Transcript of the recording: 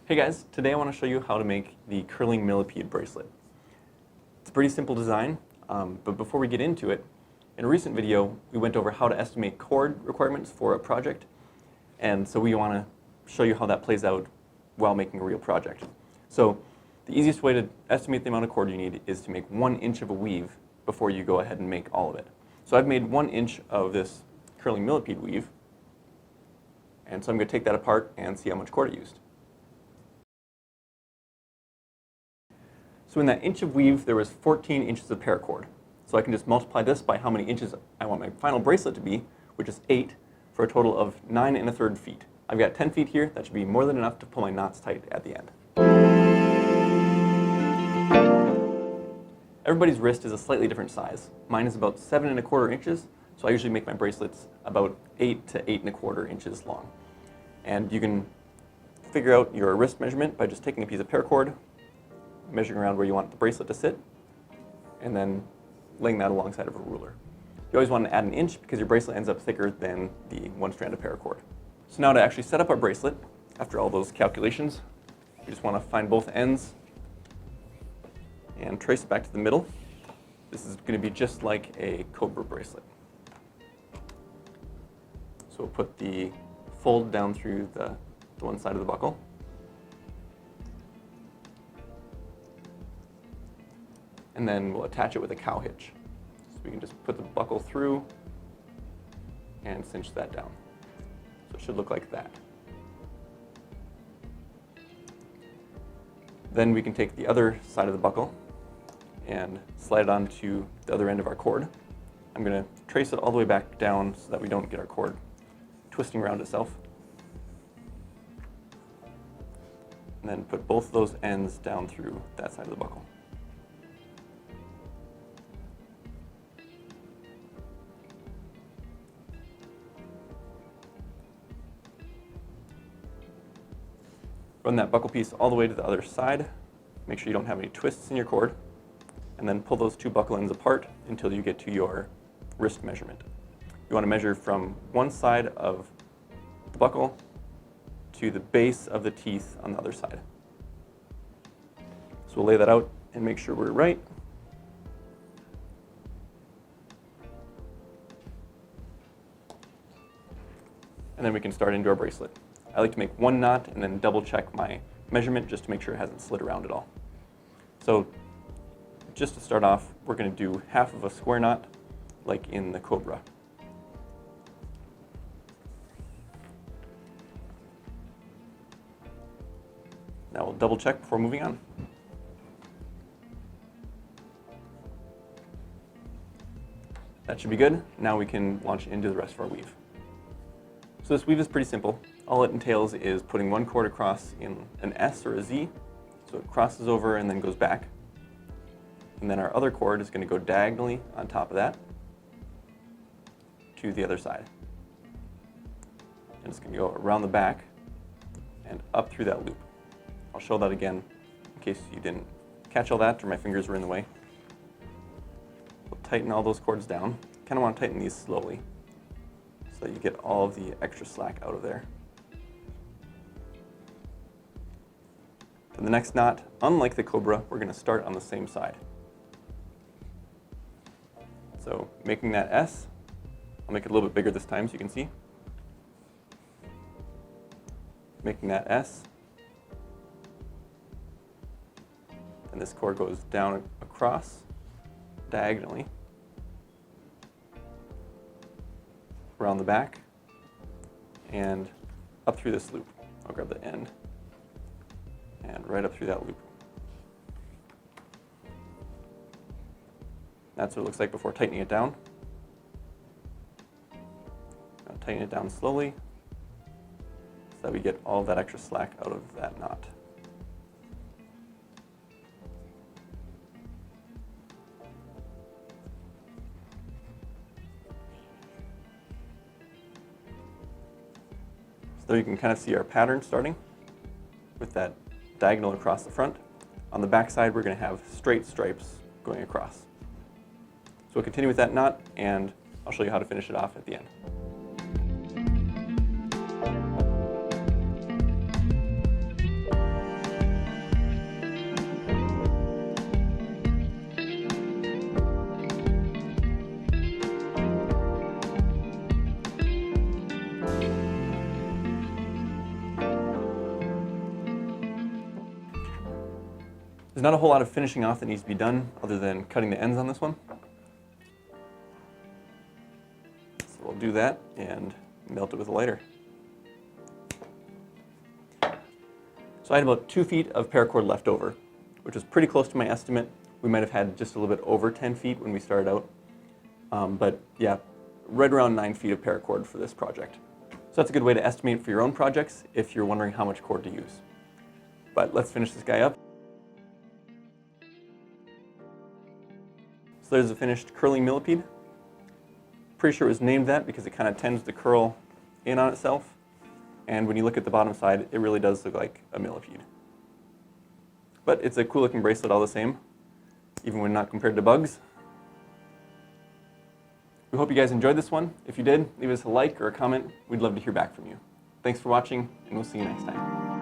Hey guys, today I want to show you how to make the curling millipede bracelet. It's a pretty simple design, but before we get into it, in a recent video we went over how to estimate cord requirements for a project, and so we want to show you how that plays out while making a real project. So the easiest way to estimate the amount of cord you need is to make 1 inch of a weave before you go ahead and make all of it. So I've made 1 inch of this curling millipede weave, and so I'm going to take that apart and see how much cord I used. So in that inch of weave, there was 14 inches of paracord. So I can just multiply this by how many inches I want my final bracelet to be, which is 8, for a total of 9 1/3 feet. I've got 10 feet here. That should be more than enough to pull my knots tight at the end. Everybody's wrist is a slightly different size. Mine is about 7 1/4 inches, so I usually make my bracelets about 8 to 8 1/4 inches long. And you can figure out your wrist measurement by just taking a piece of paracord, measuring around where you want the bracelet to sit, and then laying that alongside of a ruler. You always want to add an inch because your bracelet ends up thicker than the one strand of paracord. So now to actually set up our bracelet, after all those calculations, we just want to find both ends and trace it back to the middle. This is going to be just like a Cobra bracelet. So we'll put the fold down through the one side of the buckle. And then we'll attach it with a cow hitch. So we can just put the buckle through and cinch that down. So it should look like that. Then we can take the other side of the buckle and slide it onto the other end of our cord. I'm going to trace it all the way back down so that we don't get our cord twisting around itself. And then put both of those ends down through that side of the buckle. Run that buckle piece all the way to the other side. Make sure you don't have any twists in your cord. And then pull those two buckle ends apart until you get to your wrist measurement. You want to measure from one side of the buckle to the base of the teeth on the other side. So we'll lay that out and make sure we're right. And then we can start into our bracelet. I like to make 1 knot and then double check my measurement just to make sure it hasn't slid around at all. So just to start off, we're going to do half of a square knot like in the Cobra. Now we'll double check before moving on. That should be good. Now we can launch into the rest of our weave. So this weave is pretty simple. All it entails is putting one cord across in an S or a Z, so it crosses over and then goes back. And then our other cord is going to go diagonally on top of that to the other side. And it's going to go around the back and up through that loop. I'll show that again in case you didn't catch all that or my fingers were in the way. We'll tighten all those cords down. Kind of want to tighten these slowly so that you get all of the extra slack out of there. For the next knot, unlike the Cobra, we're going to start on the same side. So making that S, I'll make it a little bit bigger this time so you can see. Making that S, and this cord goes down across diagonally around the back and up through this loop. I'll grab the end and right up through that loop. That's what it looks like before tightening it down. Now tighten it down slowly so that we get all that extra slack out of that knot. So there you can kind of see our pattern starting with that diagonal across the front. On the back side, we're going to have straight stripes going across. So we'll continue with that knot, and I'll show you how to finish it off at the end. There's not a whole lot of finishing off that needs to be done other than cutting the ends on this one. So we'll do that and melt it with a lighter. So I had about 2 feet of paracord left over, which was pretty close to my estimate. We might have had just a little bit over 10 feet when we started out. But yeah, right around 9 feet of paracord for this project. So that's a good way to estimate for your own projects if you're wondering how much cord to use. But let's finish this guy up. So there's a finished curling millipede. Pretty sure it was named that because it kind of tends to curl in on itself. And when you look at the bottom side, it really does look like a millipede. But it's a cool looking bracelet all the same, even when not compared to bugs. We hope you guys enjoyed this one. If you did, leave us a like or a comment. We'd love to hear back from you. Thanks for watching, and we'll see you next time.